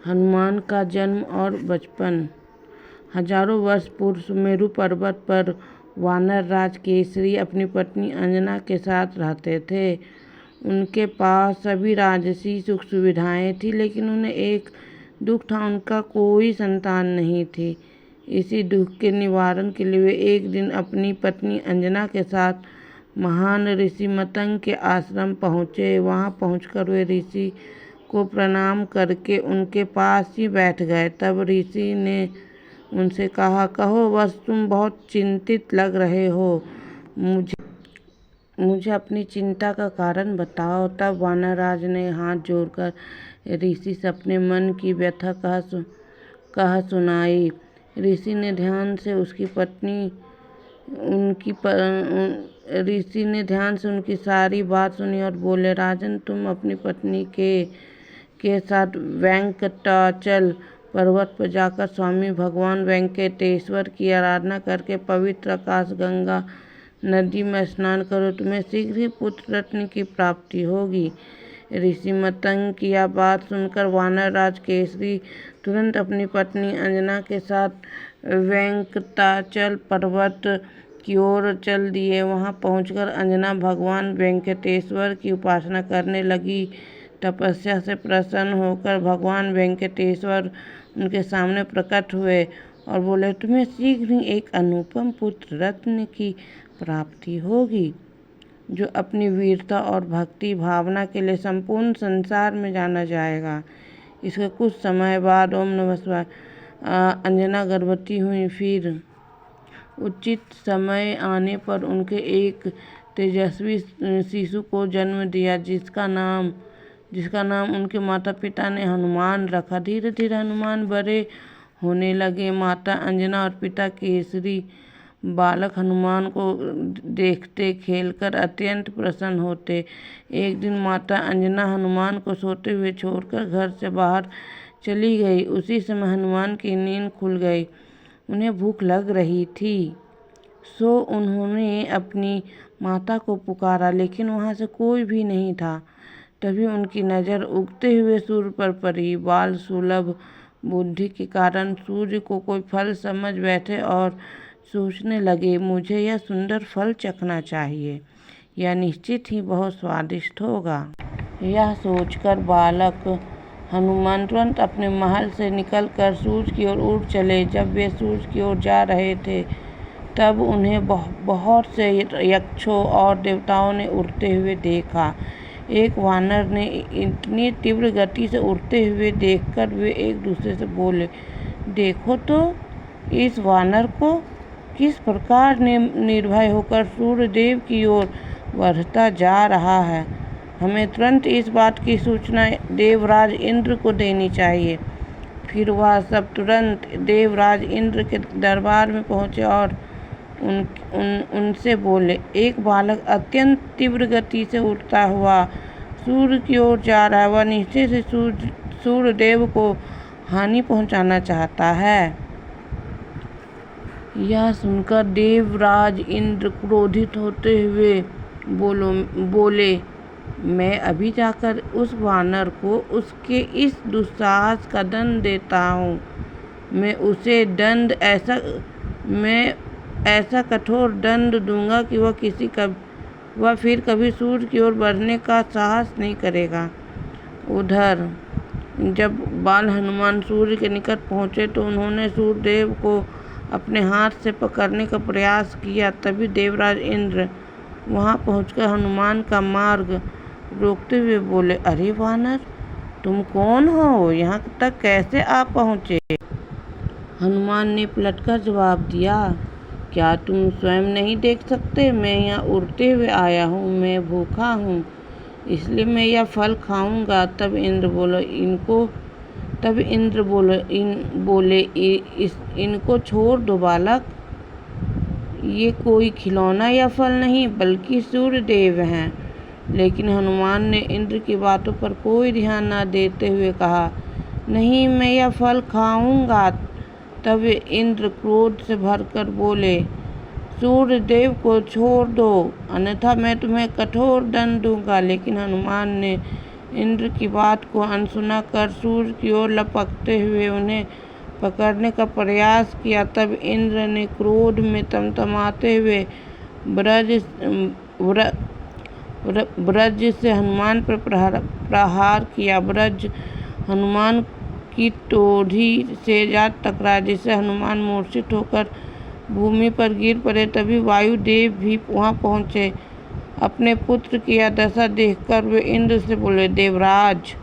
हनुमान का जन्म और बचपन। हजारों वर्ष पूर्व सुमेरु पर्वत पर वानर राज केसरी अपनी पत्नी अंजना के साथ रहते थे। उनके पास सभी राजसी सुख सुविधाएं थी, लेकिन उन्हें एक दुख था, उनका कोई संतान नहीं थी। इसी दुख के निवारण के लिए वे एक दिन अपनी पत्नी अंजना के साथ महान ऋषि मतंग के आश्रम पहुँचे। वहाँ पहुंचकर वे ऋषि को प्रणाम करके उनके पास ही बैठ गए। तब ऋषि ने उनसे कहा, कहो वत्स, तुम बहुत चिंतित लग रहे हो, मुझे अपनी चिंता का कारण बताओ। तब वानरराज ने हाथ जोड़कर ऋषि से अपने मन की व्यथा कह सुनाई। ऋषि ने ध्यान से उनकी सारी बात सुनी और बोले, राजन, तुम अपनी पत्नी के साथ वेंकटाचल पर्वत पर जाकर स्वामी भगवान वेंकटेश्वर की आराधना करके पवित्र आकाशगंगा नदी में स्नान करो, तुम्हें शीघ्र ही पुत्र रत्न की प्राप्ति होगी। ऋषि मतंग की यह बात सुनकर वानर राज केसरी तुरंत अपनी पत्नी अंजना के साथ वेंकटाचल पर्वत की ओर चल दिए। वहां पहुंचकर अंजना भगवान वेंकटेश्वर की उपासना करने लगी। तपस्या से प्रसन्न होकर भगवान वेंकटेश्वर उनके सामने प्रकट हुए और बोले, तुम्हें शीघ्र ही एक अनुपम पुत्र रत्न की प्राप्ति होगी, जो अपनी वीरता और भक्ति भावना के लिए संपूर्ण संसार में जाना जाएगा। इसके कुछ समय बाद ओम नमः शिवाय अंजना गर्भवती हुई। फिर उचित समय आने पर उनके एक तेजस्वी शिशु को जन्म दिया, जिसका नाम उनके माता पिता ने हनुमान रखा। धीरे धीरे हनुमान बड़े होने लगे। माता अंजना और पिता केसरी बालक हनुमान को देखते खेलकर अत्यंत प्रसन्न होते। एक दिन माता अंजना हनुमान को सोते हुए छोड़कर घर से बाहर चली गई। उसी समय हनुमान की नींद खुल गई। उन्हें भूख लग रही थी, सो उन्होंने अपनी माता को पुकारा, लेकिन वहां से कोई भी नहीं था। तभी उनकी नज़र उगते हुए सूर्य पर पड़ी। बाल सुलभ बुद्धि के कारण सूर्य को कोई फल समझ बैठे और सोचने लगे, मुझे यह सुंदर फल चखना चाहिए, यह निश्चित ही बहुत स्वादिष्ट होगा। यह सोचकर बालक हनुमान तुरंत अपने महल से निकलकर सूर्य की ओर उड़ चले। जब वे सूर्य की ओर जा रहे थे, तब उन्हें बहुत से यक्षों और देवताओं ने उड़ते हुए देखा। एक वानर ने इतनी तीव्र गति से उड़ते हुए देखकर वे एक दूसरे से बोले, देखो तो इस वानर को, किस प्रकार निर्भय होकर सूर्य देव की ओर बढ़ता जा रहा है। हमें तुरंत इस बात की सूचना देवराज इंद्र को देनी चाहिए। फिर वह सब तुरंत देवराज इंद्र के दरबार में पहुँचे और उनसे बोले, एक बालक अत्यंत तीव्र गति से उड़ता हुआ सूर्य की ओर जा रहा है, वह नीचे से सूर्य देव को हानि पहुंचाना चाहता है। यह सुनकर देवराज इंद्र क्रोधित होते हुए बोले, मैं अभी जाकर उस वानर को उसके इस दुस्साहस का दंड देता हूँ। मैं उसे ऐसा कठोर दंड दूंगा कि वह फिर कभी सूर्य की ओर बढ़ने का साहस नहीं करेगा। उधर जब बाल हनुमान सूर्य के निकट पहुँचे तो उन्होंने सूर्य देव को अपने हाथ से पकड़ने का प्रयास किया। तभी देवराज इंद्र वहां पहुंचकर हनुमान का मार्ग रोकते हुए बोले, अरे वानर, तुम कौन हो? यहाँ तक कैसे आ पहुँचे? हनुमान ने पलटकर जवाब दिया, क्या तुम स्वयं नहीं देख सकते? मैं यहाँ उड़ते हुए आया हूँ। मैं भूखा हूँ, इसलिए मैं यह फल खाऊंगा। तब इंद्र बोले, इनको छोड़ दो बालक, ये कोई खिलौना या फल नहीं, बल्कि सूर्य देव हैं। लेकिन हनुमान ने इंद्र की बातों पर कोई ध्यान न देते हुए कहा, नहीं, मैं यह फल खाऊंगा। तब इंद्र क्रोध से भरकर बोले, सूर्य देव को छोड़ दो, अन्यथा मैं तुम्हें कठोर दंड दूंगा। लेकिन हनुमान ने इंद्र की बात को अनसुना कर सूर्य की ओर लपकते हुए उन्हें पकड़ने का प्रयास किया। तब इंद्र ने क्रोध में तमतमाते हुए ब्रज से हनुमान पर प्रहार किया। ब्रज हनुमान की टोढ़ी से जा टकरा, जिससे हनुमान मूर्छित होकर भूमि पर गिर पड़े। तभी वायुदेव भी वहां पहुंचे। अपने पुत्र की यह दशा देखकर वे इंद्र से बोले, देवराज,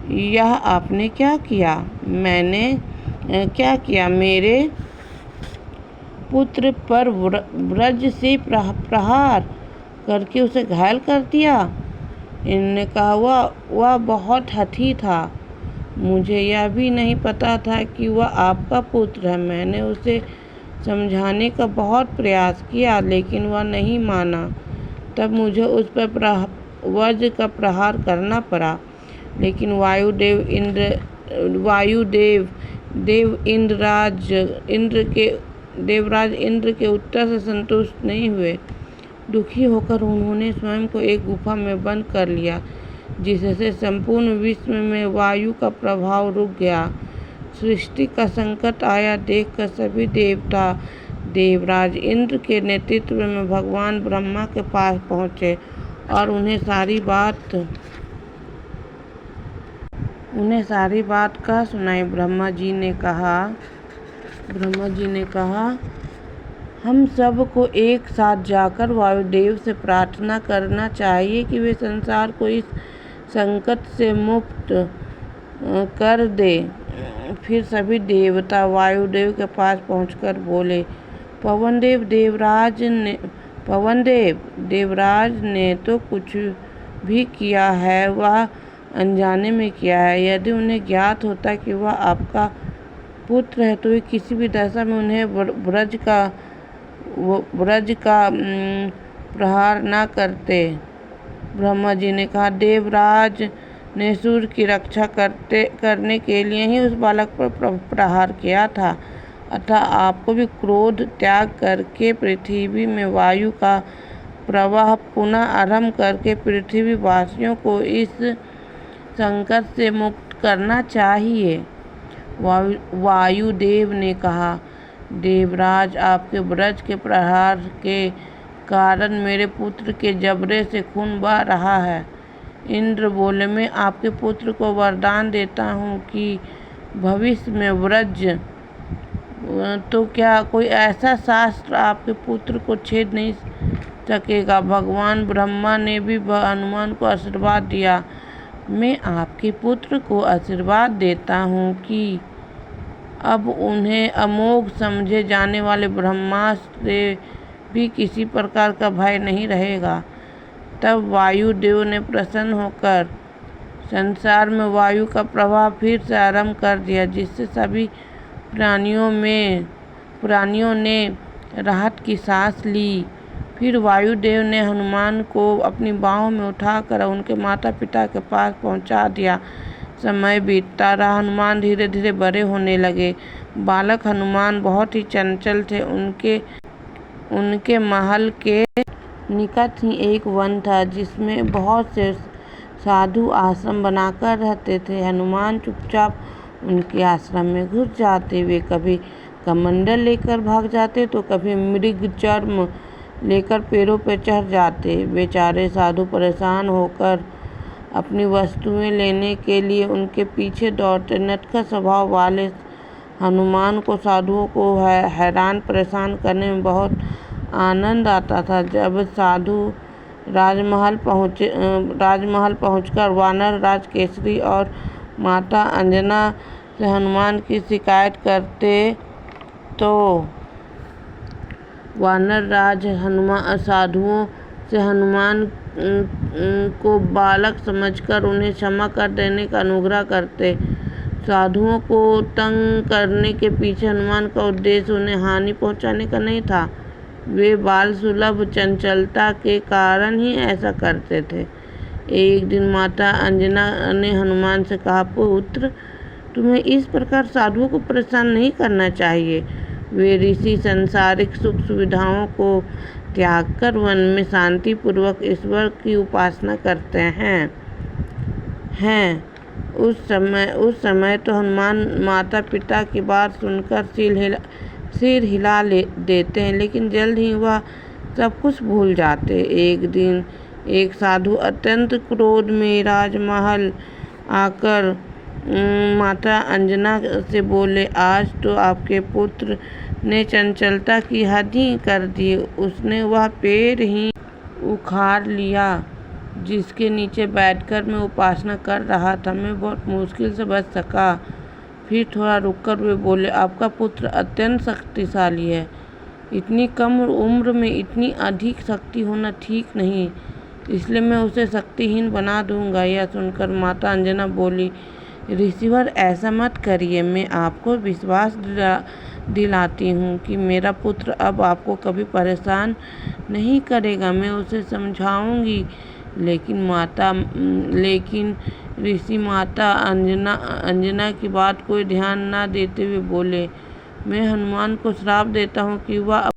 यह आपने क्या किया? मैंने क्या किया? मेरे पुत्र पर ब्रज से प्रहार करके उसे घायल कर दिया। इन्होंने कहा, वह बहुत हठी था। मुझे यह भी नहीं पता था कि वह आपका पुत्र है। मैंने उसे समझाने का बहुत प्रयास किया, लेकिन वह नहीं माना। तब मुझे उस पर वज्र का प्रहार करना पड़ा। लेकिन देवराज इंद्र के उत्तर से संतुष्ट नहीं हुए। दुखी होकर उन्होंने स्वयं को एक गुफा में बंद कर लिया, जिससे संपूर्ण विश्व में वायु का प्रभाव रुक गया। सृष्टि का संकट आया देखकर सभी देवता देवराज इंद्र के नेतृत्व में भगवान ब्रह्मा के पास पहुँचे और उन्हें सारी बात कह सुनाई। ब्रह्मा जी ने कहा, हम सब को एक साथ जाकर वायुदेव से प्रार्थना करना चाहिए कि वे संसार को इस संकट से मुक्त कर दे। फिर सभी देवता वायुदेव के पास पहुंचकर बोले, देवराज ने तो कुछ भी किया है वह अनजाने में किया है। यदि उन्हें ज्ञात होता कि वह आपका पुत्र है तो वे किसी भी दशा में उन्हें ब्रज का प्रहार न करते। ब्रह्मा जी ने कहा, देवराज ने सूर्य की रक्षा करने के लिए ही उस बालक पर प्रहार किया था। अतः आपको भी क्रोध त्याग करके पृथ्वी में वायु का प्रवाह पुनः आरंभ करके पृथ्वी वासियों को इस संकट से मुक्त करना चाहिए। वायुदेव ने कहा, देवराज, आपके ब्रज के प्रहार के कारण मेरे पुत्र के जबड़े से खून बह रहा है। इंद्र बोले, मैं आपके पुत्र को वरदान देता हूँ कि भविष्य में ब्रज तो क्या कोई ऐसा शास्त्र आपके पुत्र को छेद नहीं सकेगा। भगवान ब्रह्मा ने भी हनुमान को आशीर्वाद दिया। मैं आपके पुत्र को आशीर्वाद देता हूँ कि अब उन्हें अमोघ समझे जाने वाले ब्रह्मास्त्र से भी किसी प्रकार का भय नहीं रहेगा। तब वायुदेव ने प्रसन्न होकर संसार में वायु का प्रवाह फिर से आरंभ कर दिया, जिससे सभी प्राणियों ने राहत की सांस ली। फिर वायुदेव ने हनुमान को अपनी बाहों में उठाकर उनके माता पिता के पास पहुंचा दिया। समय बीतता रहा, हनुमान धीरे धीरे बड़े होने लगे। बालक हनुमान बहुत ही चंचल थे। उनके महल के निकट ही एक वन था, जिसमें बहुत से साधु आश्रम बनाकर रहते थे। हनुमान चुपचाप उनके आश्रम में घुस जाते। वे कभी कमंडल लेकर भाग जाते तो कभी मृग चर्म लेकर पेड़ों पर चढ़ जाते। बेचारे साधु परेशान होकर अपनी वस्तुएं लेने के लिए उनके पीछे दौड़ते। नटखट स्वभाव वाले हनुमान को साधुओं को हैरान परेशान करने में बहुत आनंद आता था। जब साधु राजमहल पहुंचकर वानर राज केसरी और माता अंजना से हनुमान की शिकायत करते तो वानर राज साधुओं से हनुमान को बालक समझकर उन्हें क्षमा कर देने का अनुग्रह करते। साधुओं को तंग करने के पीछे हनुमान का उद्देश्य उन्हें हानि पहुंचाने का नहीं था। वे बाल सुलभ चंचलता के कारण ही ऐसा करते थे। एक दिन माता अंजना ने हनुमान से कहा, पुत्र, तुम्हें इस प्रकार साधुओं को परेशान नहीं करना चाहिए। वे ऋषि सांसारिक सुख सुविधाओं को त्याग कर वन में शांति पूर्वक ईश्वर की उपासना करते हैं। हैं। उस समय तो हनुमान माता पिता की बात सुनकर सिर हिला देते हैं, लेकिन जल्द ही वह सब कुछ भूल जाते। एक दिन एक साधु अत्यंत क्रोध में राजमहल आकर माता अंजना से बोले, आज तो आपके पुत्र ने चंचलता की हद ही कर दी। उसने वह पेड़ ही उखाड़ लिया जिसके नीचे बैठकर मैं उपासना कर रहा था। मैं बहुत मुश्किल से बच सका। फिर थोड़ा रुककर वे बोले, आपका पुत्र अत्यंत शक्तिशाली है। इतनी कम उम्र में इतनी अधिक शक्ति होना ठीक नहीं, इसलिए मैं उसे शक्तिहीन बना दूंगा। यह सुनकर माता अंजना बोली, ऋषिवर ऐसा मत करिए। मैं आपको विश्वास दिलाती हूँ कि मेरा पुत्र अब आपको कभी परेशान नहीं करेगा। मैं उसे समझाऊंगी। लेकिन ऋषि माता अंजना की बात कोई ध्यान न देते हुए बोले, मैं हनुमान को श्राप देता हूँ कि वह